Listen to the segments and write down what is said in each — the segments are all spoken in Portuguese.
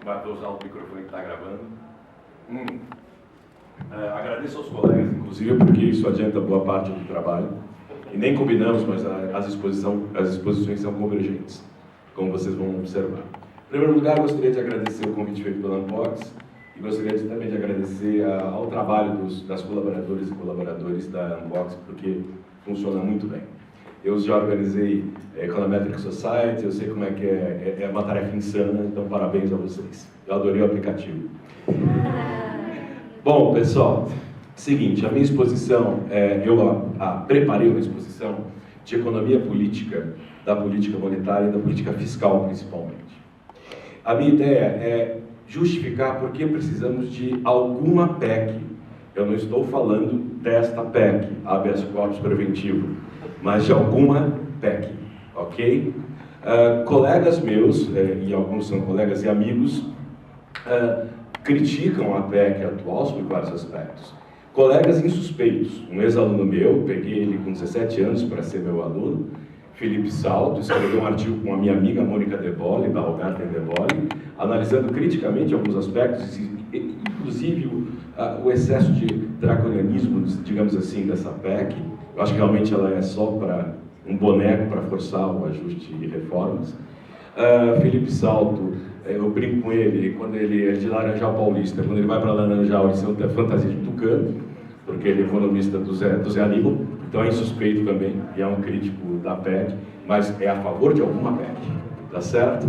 Mas vou usar o microfone que está gravando. Agradeço aos colegas, inclusive, porque isso adianta boa parte do trabalho. E nem combinamos, mas as exposições são convergentes, como vocês vão observar. Em primeiro lugar, gostaria de agradecer o convite feito pela Unbox e gostaria também de agradecer ao trabalho das colaboradoras e colaboradores da Unbox, porque funciona muito bem. Eu já organizei a Econometric Society, eu sei como é que é uma tarefa insana, então parabéns a vocês. Eu adorei o aplicativo. Bom, pessoal, seguinte, a minha exposição, eu preparei uma exposição de economia política, da política monetária e da política fiscal, principalmente. A minha ideia é justificar por que precisamos de alguma PEC. Eu não estou falando desta PEC, habeas corpus preventivo, mas de alguma PEC, ok? Colegas meus, e alguns são colegas e amigos, criticam a PEC atual sobre vários aspectos. Colegas insuspeitos, um ex-aluno meu, peguei ele com 17 anos para ser meu aluno, Felipe Salto, escreveu um artigo com a minha amiga Mônica De Bolle, da Algarten De Bolle, analisando criticamente alguns aspectos, inclusive o excesso de draconianismo, digamos assim, dessa PEC. Eu acho que realmente ela é só para um boneco para forçar o ajuste de reformas. Felipe Salto, eu brinco com ele, quando ele é de Laranjal Paulista, quando ele vai para Laranjal, ele tem fantasia de tucano, porque ele é economista do Zé Aníbal, então é insuspeito também, e é um crítico da PEC, mas é a favor de alguma PEC, tá certo?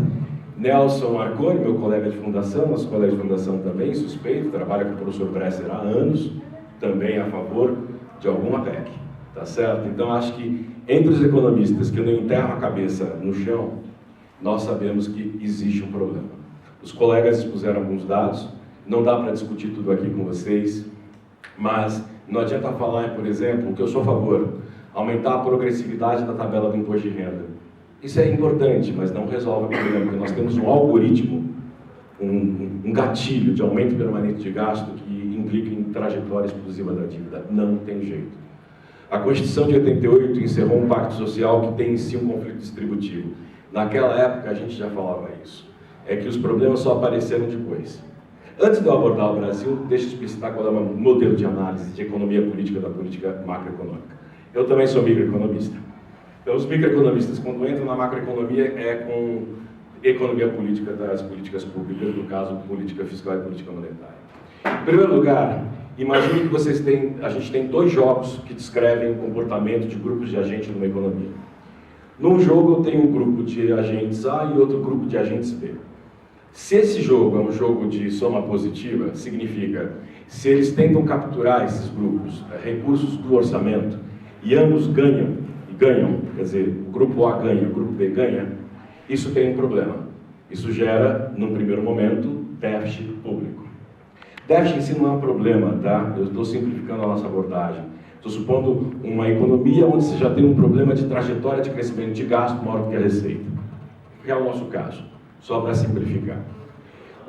Nelson Marconi, meu colega de fundação, nosso colega de fundação também, suspeito, trabalha com o professor Bresser há anos, também a favor de alguma PEC, tá certo? Então acho que entre os economistas que não enterram a cabeça no chão, nós sabemos que existe um problema. Os colegas expuseram alguns dados, não dá para discutir tudo aqui com vocês, mas não adianta falar, por exemplo, que eu sou a favor, aumentar a progressividade da tabela do imposto de renda. Isso é importante, mas não resolve o problema, porque nós temos um algoritmo, um gatilho de aumento permanente de gasto que implica em trajetória exclusiva da dívida. Não tem jeito. A Constituição de 88 encerrou um pacto social que tem em si um conflito distributivo. Naquela época a gente já falava isso. É que os problemas só apareceram depois. Antes de eu abordar o Brasil, deixa eu explicitar qual é o modelo de análise de economia política da política macroeconômica. Eu também sou microeconomista. Então, os microeconomistas, quando entram na macroeconomia, é com economia política das políticas públicas, no caso, política fiscal e política monetária. Em primeiro lugar, imagine que a gente tem dois jogos que descrevem o comportamento de grupos de agentes numa economia. Num jogo, eu tenho um grupo de agentes A e outro grupo de agentes B. Se esse jogo é um jogo de soma positiva, significa, se eles tentam capturar esses grupos, recursos do orçamento, e ambos ganham, quer dizer, o grupo A ganha, o grupo B ganha, isso tem um problema. Isso gera, num primeiro momento, déficit público. Déficit em si não é um problema, tá? Eu estou simplificando a nossa abordagem. Estou supondo uma economia onde você já tem um problema de trajetória de crescimento de gasto maior do que a receita. Que é o nosso caso, só para simplificar.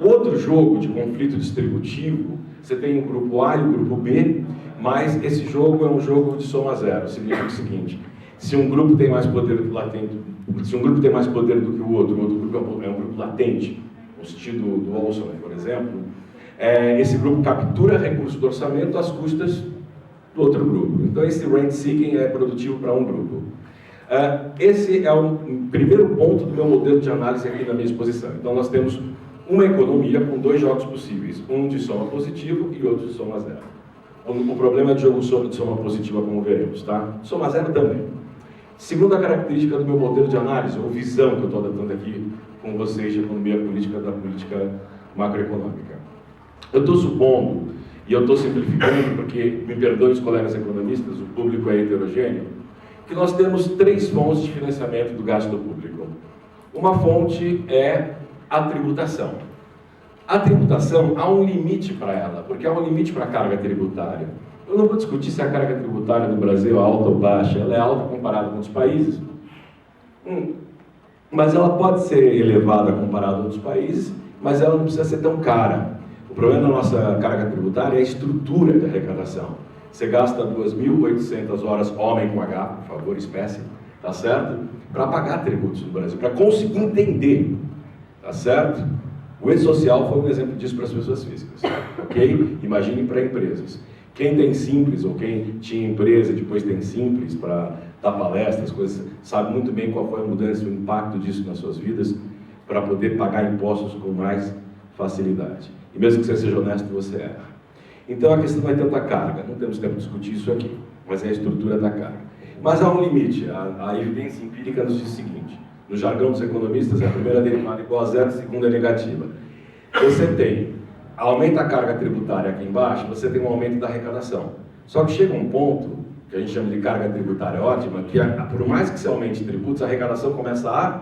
O outro jogo de conflito distributivo, você tem o grupo A e o grupo B, mas esse jogo é um jogo de soma zero. Significa o seguinte: se um grupo tem mais poder latente, se um grupo tem mais poder do que o outro grupo é um grupo latente, no sentido do Olson, por exemplo, esse grupo captura recursos do orçamento às custas do outro grupo. Então esse rent seeking é produtivo para um grupo. Esse é o primeiro ponto do meu modelo de análise aqui na minha exposição. Então nós temos uma economia com dois jogos possíveis, um de soma positivo e outro de soma zero. O problema é de jogo de soma positiva, como veremos, tá? Soma zero também. Segunda característica do meu modelo de análise, ou visão que eu estou adotando aqui com vocês de economia política da política macroeconômica. Eu estou supondo, e eu estou simplificando porque, me perdoem os colegas economistas, o público é heterogêneo, que nós temos três fontes de financiamento do gasto público. Uma fonte é a tributação. A tributação, há um limite para ela, porque há um limite para a carga tributária. Eu não vou discutir se a carga tributária no Brasil é alta ou baixa, ela é alta comparada com outros países, mas ela pode ser elevada comparada a outros países, mas ela não precisa ser tão cara. O problema da nossa carga tributária é a estrutura da arrecadação. Você gasta 2.800 horas, homem com H, por favor, espécie, tá certo? Para pagar tributos no Brasil, para conseguir entender, tá certo? O E-Social foi um exemplo disso para as pessoas físicas, ok? Imagine para empresas. Quem tem Simples, ou quem tinha empresa e depois tem Simples para dar palestras, coisas, sabe muito bem qual foi a mudança, o impacto disso nas suas vidas, para poder pagar impostos com mais facilidade. E mesmo que você seja honesto, você erra. Então a questão não é tanto a carga, não temos tempo de discutir isso aqui, mas é a estrutura da carga. Mas há um limite, a evidência empírica nos diz o seguinte: no jargão dos economistas, a primeira derivada igual a zero, a segunda é negativa. Você tem, aumenta a carga tributária aqui embaixo, você tem um aumento da arrecadação. Só que chega um ponto, que a gente chama de carga tributária ótima, que por mais que você aumente tributos, a arrecadação começa a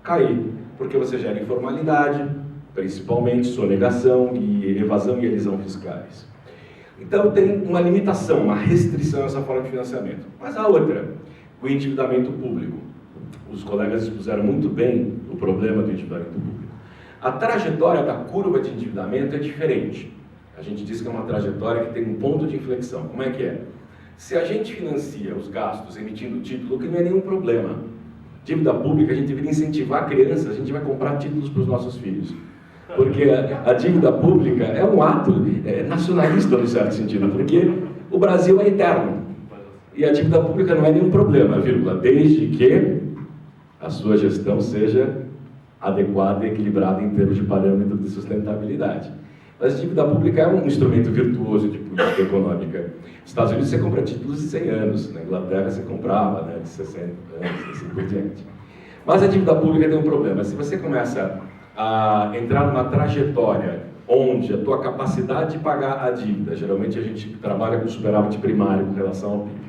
cair, porque você gera informalidade, principalmente sonegação e evasão e elisão fiscais. Então tem uma limitação, uma restrição a essa forma de financiamento. Mas há outra, o endividamento público. Os colegas expuseram muito bem o problema do endividamento público. A trajetória da curva de endividamento é diferente. A gente diz que é uma trajetória que tem um ponto de inflexão. Como é que é? Se a gente financia os gastos emitindo título, que não é nenhum problema. Dívida pública, a gente deveria incentivar crianças, a gente vai comprar títulos para os nossos filhos. Porque a dívida pública é um ato nacionalista, no certo sentido, porque o Brasil é eterno. E a dívida pública não é nenhum problema, vírgula, desde que a sua gestão seja adequada e equilibrada em termos de parâmetro de sustentabilidade. Mas a dívida pública é um instrumento virtuoso de política econômica. Nos Estados Unidos você compra títulos de 100 anos, na Inglaterra você comprava, né, de 60 anos, assim por diante. Mas a dívida pública tem um problema. Se você começa a entrar numa trajetória onde a tua capacidade de pagar a dívida, geralmente a gente trabalha com superávit primário com relação ao PIB,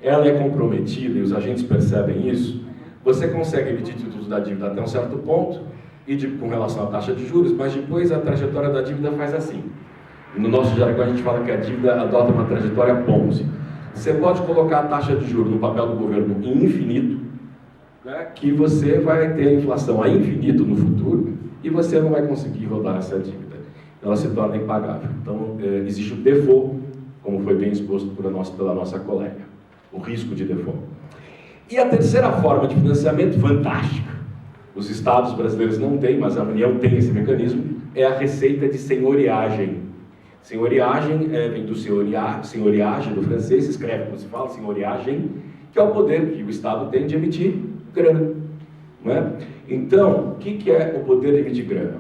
ela é comprometida e os agentes percebem isso, você consegue emitir títulos da dívida até um certo ponto, e com relação à taxa de juros, mas depois a trajetória da dívida faz assim. No nosso jargão a gente fala que a dívida adota uma trajetória Ponzi. Você pode colocar a taxa de juros no papel do governo em infinito, né, que você vai ter a inflação a infinito no futuro e você não vai conseguir rodar essa dívida. Ela se torna impagável. Então, existe o default, como foi bem exposto pela nossa colega, o risco de default. E a terceira forma de financiamento, fantástica, os estados brasileiros não têm, mas a União tem esse mecanismo, é a receita de senhoriagem. Senhoriagem vem do senhoriage, do francês, se escreve como se fala, senhoriagem, que é o poder que o Estado tem de emitir grana. Não é? Então, o que é o poder de emitir grana?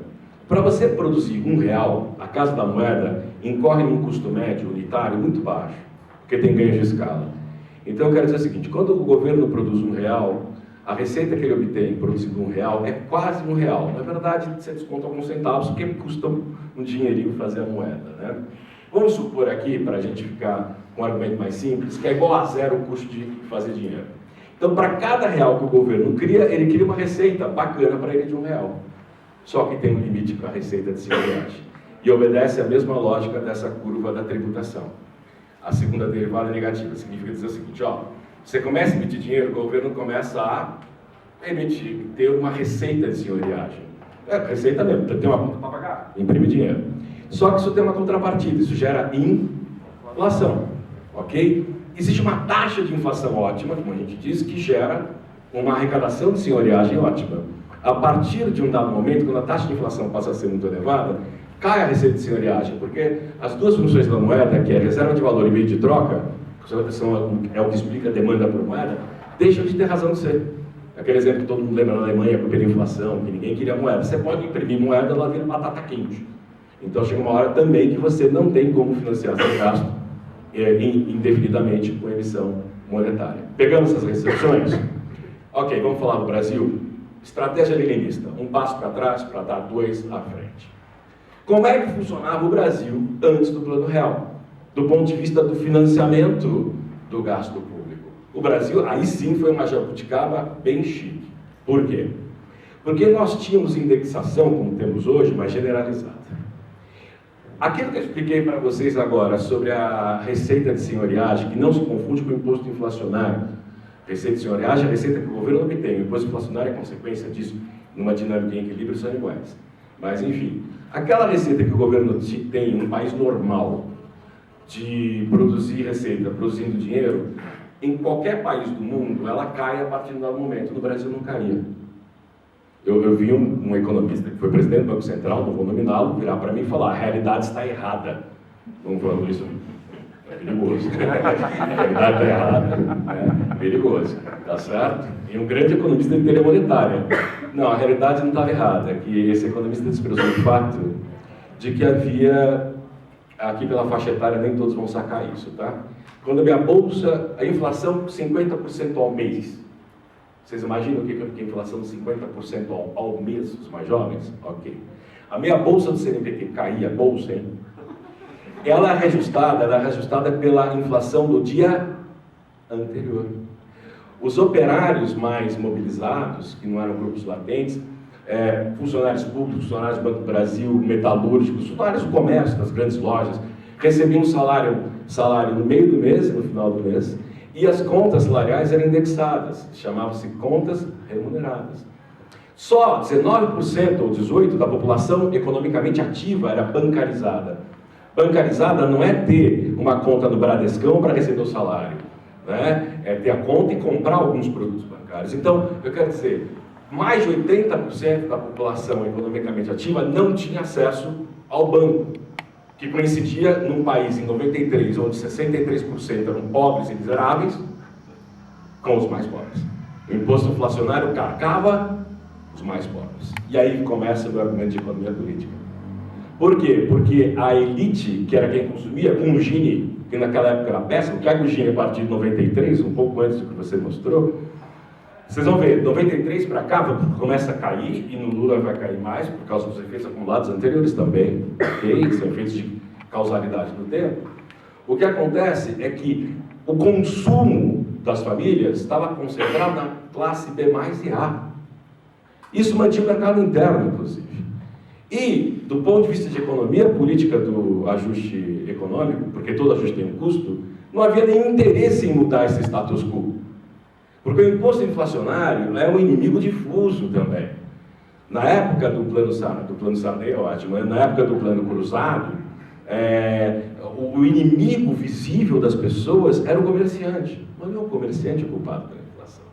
Para você produzir R$1, a Casa da Moeda incorre num custo médio unitário muito baixo, porque tem ganhos de escala. Então, eu quero dizer o seguinte, quando o governo produz R$1, a receita que ele obtém produzindo R$1 é quase R$1. Na verdade, você desconta alguns centavos, porque custa um dinheirinho fazer a moeda. Né? Vamos supor aqui, para a gente ficar com um argumento mais simples, que é igual a zero o custo de fazer dinheiro. Então, para cada real que o governo cria, ele cria uma receita bacana para ele de R$1. Só que tem um limite para a receita de senhoriagem. E obedece à mesma lógica dessa curva da tributação. A segunda derivada é negativa, significa dizer o seguinte, ó, você começa a emitir dinheiro, o governo começa a emitir, ter uma receita de senhoriagem. Receita mesmo, tem uma conta para pagar, imprime dinheiro. Só que isso tem uma contrapartida, isso gera inflação, ok? Existe uma taxa de inflação ótima, como a gente diz, que gera uma arrecadação de senhoriagem ótima. A partir de um dado momento, quando a taxa de inflação passa a ser muito elevada, cai a receita de senhoriagem, porque as duas funções da moeda, que é reserva de valor e meio de troca, é o que explica a demanda por moeda, deixam de ter razão de ser. Aquele exemplo que todo mundo lembra na Alemanha, pela inflação, que ninguém queria moeda. Você pode imprimir moeda, ela vira batata quente. Então chega uma hora também que você não tem como financiar seu gasto indefinidamente com emissão monetária. Pegamos essas restrições? Ok, vamos falar do Brasil. Estratégia leninista, um passo para trás para dar dois à frente. Como é que funcionava o Brasil antes do Plano Real? Do ponto de vista do financiamento do gasto público. O Brasil, aí sim, foi uma jabuticaba bem chique. Por quê? Porque nós tínhamos indexação, como temos hoje, mas generalizada. Aquilo que eu expliquei para vocês agora sobre a receita de senhoriagem, que não se confunde com o imposto inflacionário. Receita de senhoriagem é a receita que o governo obtém. O imposto inflacionário é consequência disso. Numa dinâmica em equilíbrio são iguais. Mas, enfim, aquela receita que o governo tem em um país normal, de produzir receita, produzindo dinheiro, em qualquer país do mundo, ela cai a partir do dado momento. No Brasil não caía. Eu vi um economista que foi presidente do Banco Central, não vou nominá-lo, virar para mim e falar: a realidade está errada. Não falando isso, é perigoso. A realidade está errada, é perigoso, tá certo? E um grande economista de teoria monetária. Não, a realidade não estava errada, é que esse economista desprezou o fato de que havia, aqui pela faixa etária nem todos vão sacar isso, tá? Quando a minha bolsa, a inflação 50% ao mês. Vocês imaginam o que é a inflação de 50% ao mês, os mais jovens? Ok. A minha bolsa do CNPq caía, bolsa, hein? Ela é reajustada pela inflação do dia anterior. Os operários mais mobilizados, que não eram grupos latentes, funcionários públicos, funcionários do Banco do Brasil, metalúrgicos, funcionários do comércio, das grandes lojas, recebiam salário no meio do mês e no final do mês, e as contas salariais eram indexadas, chamavam-se contas remuneradas. Só 19% ou 18% da população economicamente ativa era bancarizada. Bancarizada não é ter uma conta no Bradescão para receber o salário, né? É ter a conta e comprar alguns produtos bancários. Então, eu quero dizer, mais de 80% da população economicamente ativa não tinha acesso ao banco, que coincidia num país em 93, onde 63% eram pobres e miseráveis, com os mais pobres. O imposto inflacionário carcava os mais pobres. E aí começa o argumento de economia política. Por quê? Porque a elite, que era quem consumia, com o Gini, que naquela época era péssimo, que o Gini a partir de 93, um pouco antes do que você mostrou, vocês vão ver, 93 para cá começa a cair, e no Lula vai cair mais, por causa dos efeitos acumulados anteriores também, okay? São efeitos de causalidade do tempo. O que acontece é que o consumo das famílias estava concentrado na classe B mais e A. Isso mantinha o mercado interno, inclusive. E, do ponto de vista de economia política do ajuste econômico, porque todo ajuste tem um custo, não havia nenhum interesse em mudar esse status quo. Porque o imposto inflacionário é um inimigo difuso também. Na época do plano Sarney, é ótimo, na época do plano cruzado, o inimigo visível das pessoas era o comerciante. Mas não é o comerciante culpado pela inflação.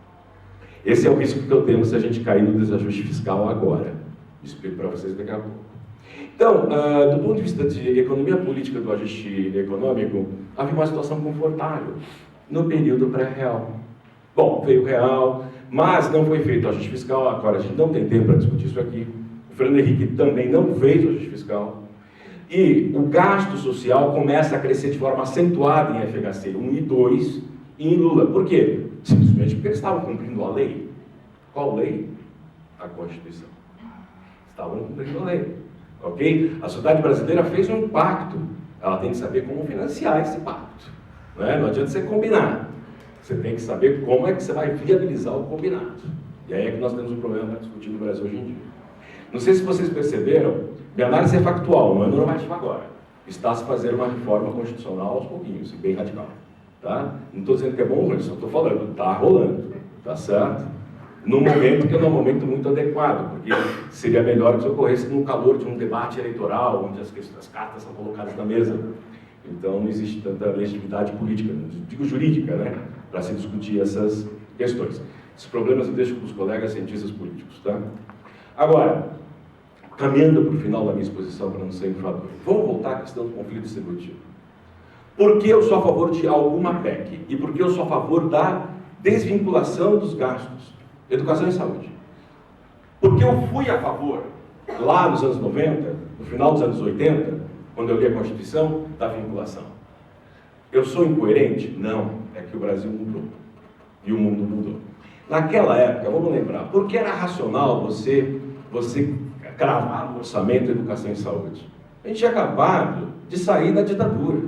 Esse é o risco que eu tenho se a gente cair no desajuste fiscal agora. Explico para vocês daqui a pouco. Então, do ponto de vista de economia política do ajuste econômico, havia uma situação confortável no período pré-real. Bom, veio o real, mas não foi feito o ajuste fiscal. Agora a gente não tem tempo para discutir isso aqui. O Fernando Henrique também não fez o ajuste fiscal. E o gasto social começa a crescer de forma acentuada em FHC 1 e 2 e em Lula. Por quê? Simplesmente porque eles estavam cumprindo a lei. Qual lei? A Constituição. Estavam cumprindo a lei. Ok? A sociedade brasileira fez um pacto. Ela tem que saber como financiar esse pacto. Não adianta você combinar. Você tem que saber como é que você vai viabilizar o combinado. E aí é que nós temos um problema para discutir no Brasil hoje em dia. Não sei se vocês perceberam, minha análise é factual, não é normativa agora. Está se fazendo uma reforma constitucional aos pouquinhos, bem radical. Tá? Não estou dizendo que é bom ou ruim, só estou falando, está rolando, tá certo? Num momento que não é um momento muito adequado, porque seria melhor que isso ocorresse no calor de um debate eleitoral, onde as cartas são colocadas na mesa. Então não existe tanta legitimidade política, digo jurídica, né, para se discutir essas questões. Esses problemas eu deixo com os colegas cientistas políticos, tá? Agora, caminhando para o final da minha exposição, para não ser enfadonho, vamos voltar à questão do conflito distributivo. Por que eu sou a favor de alguma PEC? E por que eu sou a favor da desvinculação dos gastos? Educação e saúde. Porque eu fui a favor, lá nos anos 90, no final dos anos 80, quando eu li a Constituição, da vinculação. Eu sou incoerente? Não. É que o Brasil mudou. E o mundo mudou. Naquela época, vamos lembrar, por que era racional você cravar no orçamento educação e saúde? A gente tinha acabado de sair da ditadura.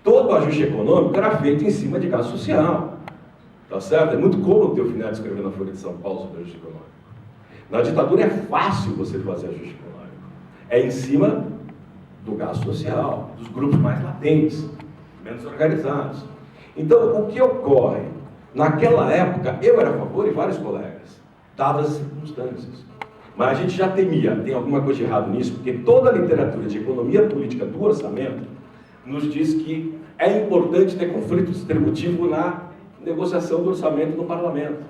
Todo o ajuste econômico era feito em cima de gasto social. Tá certo? É muito cômodo ter o Finado escrever na Folha de São Paulo sobre ajuste econômico. Na ditadura é fácil você fazer ajuste econômico. É em cima do gasto social, dos grupos mais latentes, menos organizados. Então, o que ocorre? Naquela época, eu era a favor e vários colegas, dadas as circunstâncias. Mas a gente já temia, tem alguma coisa de errado nisso, porque toda a literatura de economia política do orçamento nos diz que é importante ter conflito distributivo na negociação do orçamento no parlamento,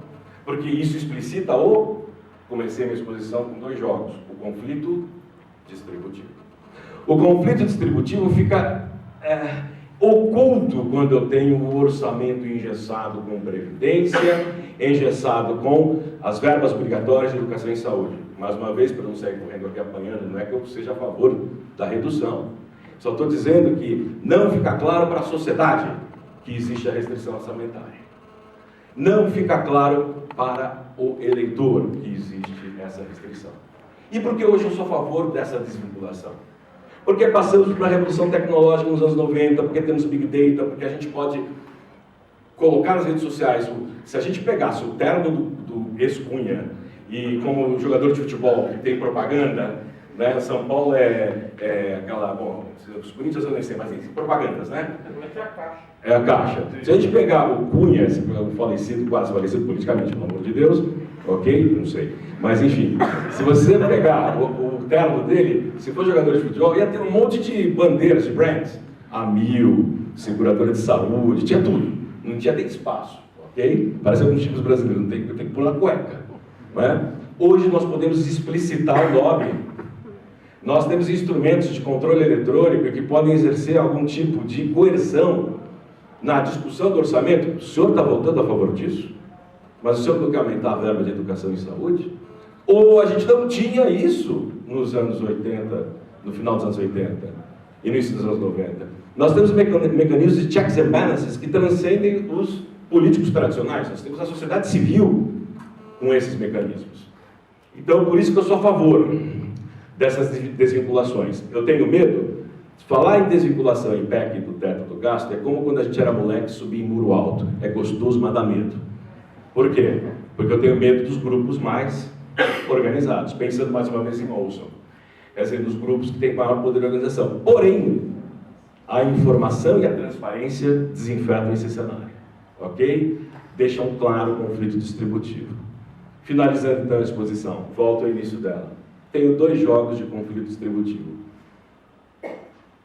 porque isso explicita o comecei minha exposição com 2 jogos, o conflito distributivo. O conflito distributivo fica oculto quando eu tenho o orçamento engessado com previdência, engessado com as verbas obrigatórias de educação e saúde. Mais uma vez, para não sair correndo aqui apanhando, não é que eu seja a favor da redução. Só estou dizendo que não fica claro para a sociedade que existe a restrição orçamentária. Não fica claro para o eleitor que existe essa restrição. E por que hoje eu sou a favor dessa desvinculação? Porque passamos por uma revolução tecnológica nos anos 90, porque temos Big Data, porque a gente pode colocar nas redes sociais, se a gente pegasse o terno do ex-Cunha e como jogador de futebol que tem propaganda, né, São Paulo aquela, bom, os Corinthians eu nem sei, mas propagandas, né? É a Caixa. Se a gente pegar o Cunha, o falecido, quase falecido politicamente, pelo amor de Deus, ok? Não sei. Mas enfim, se você pegar o terno dele, se for jogador de futebol, ia ter um monte de bandeiras, de brands. Amil, seguradora de saúde, tinha tudo. Não tinha nem espaço, ok? Parece alguns times brasileiros, tem que pular cueca. Não é? Hoje nós podemos explicitar o lobby. Nós temos instrumentos de controle eletrônico que podem exercer algum tipo de coerção na discussão do orçamento. O senhor está votando a favor disso? Mas o senhor não quer aumentar a verba de educação e saúde? Ou a gente não tinha isso nos anos 80, no final dos anos 80 e no início dos anos 90? Nós temos mecanismos de checks and balances que transcendem os políticos tradicionais. Nós temos a sociedade civil com esses mecanismos. Então, por isso que eu sou a favor dessas desvinculações. Eu tenho medo de falar em desvinculação em PEC do teto do gasto, é como quando a gente era moleque subir em muro alto. É gostoso, mas dá medo. Por quê? Porque eu tenho medo dos grupos mais organizados, pensando mais uma vez em Olson. Quer dizer, dos grupos que têm maior poder de organização. Porém, a informação e a transparência desinfetam esse cenário. Ok? Deixam claro o conflito distributivo. Finalizando então a exposição, volto ao início dela. Tenho 2 jogos de conflito distributivo.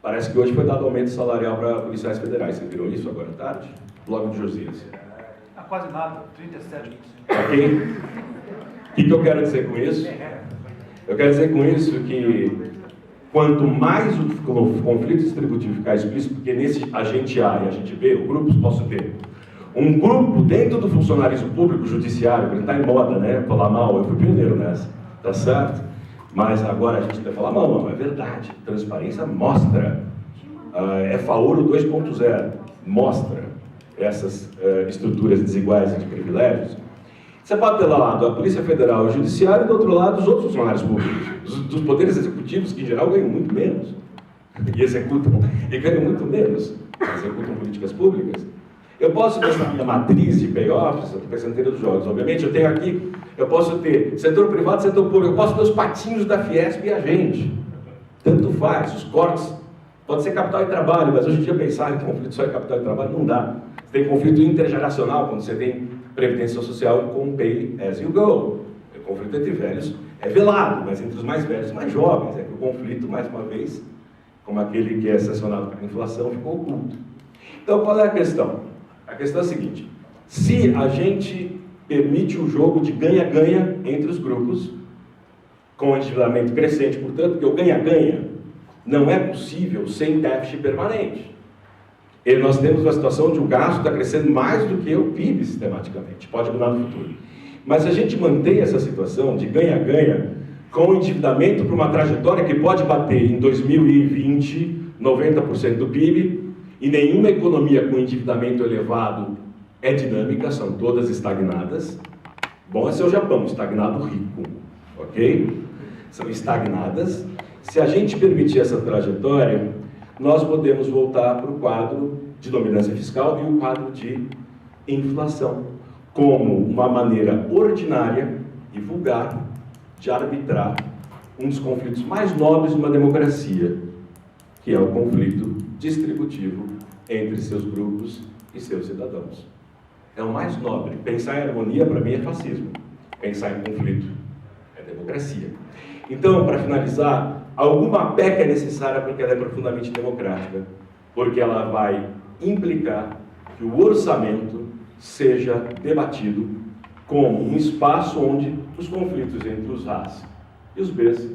Parece que hoje foi dado aumento salarial para policiais federais. Vocês viram isso agora à tarde? Blog de Josias. Quase nada, 37%. Ok? O que eu quero dizer com isso? Eu quero dizer com isso que quanto mais o conflito distributivo ficar explícito, porque nesse agente A e agente B, o grupo posso ter um grupo dentro do funcionarismo público, judiciário, que ele está em moda, né? Falar mal, eu fui pioneiro nessa, tá certo? Mas agora a gente vai falar mal, não, é verdade. Transparência mostra. FAORO 2.0 mostra essas estruturas desiguais e de privilégios. Você pode ter lá lado a Polícia Federal e o Judiciário e do outro lado os outros funcionários públicos, dos poderes executivos, que em geral ganham muito menos e executam, e ganham muito menos, executam políticas públicas. Eu posso ver na minha matriz de payoffs, eu estou pensando em teoria dos jogos, obviamente, eu tenho aqui, eu posso ter setor privado, setor público, eu posso ter os patinhos da Fiesp e a gente. Tanto faz, os cortes, pode ser capital e trabalho, mas hoje em dia pensar em conflito só em capital e trabalho não dá. Você tem conflito intergeracional, quando você tem previdência social com pay as you go. O conflito entre velhos é velado, mas entre os mais velhos e mais jovens. É que o conflito, mais uma vez, como aquele que é sancionado pela inflação, ficou oculto. Então, qual é a questão? A questão é a seguinte: se a gente permite o jogo de ganha-ganha entre os grupos, com endividamento crescente, portanto, porque o ganha-ganha não é possível sem déficit permanente. E nós temos uma situação onde o gasto está crescendo mais do que o PIB sistematicamente, pode mudar no futuro. Mas se a gente mantém essa situação de ganha-ganha, com endividamento para uma trajetória que pode bater em 2020 90% do PIB, e nenhuma economia com endividamento elevado é dinâmica, são todas estagnadas. Bom, esse é o Japão, estagnado rico, ok? São estagnadas. Se a gente permitir essa trajetória, nós podemos voltar para o quadro de dominância fiscal e o quadro de inflação, como uma maneira ordinária e vulgar de arbitrar um dos conflitos mais nobres de uma democracia, que é o conflito distributivo entre seus grupos e seus cidadãos. É o mais nobre. Pensar em harmonia, para mim, é fascismo. Pensar em conflito é democracia. Então, para finalizar, alguma PEC é necessária porque ela é profundamente democrática, porque ela vai implicar que o orçamento seja debatido como um espaço onde os conflitos entre os As e os Bs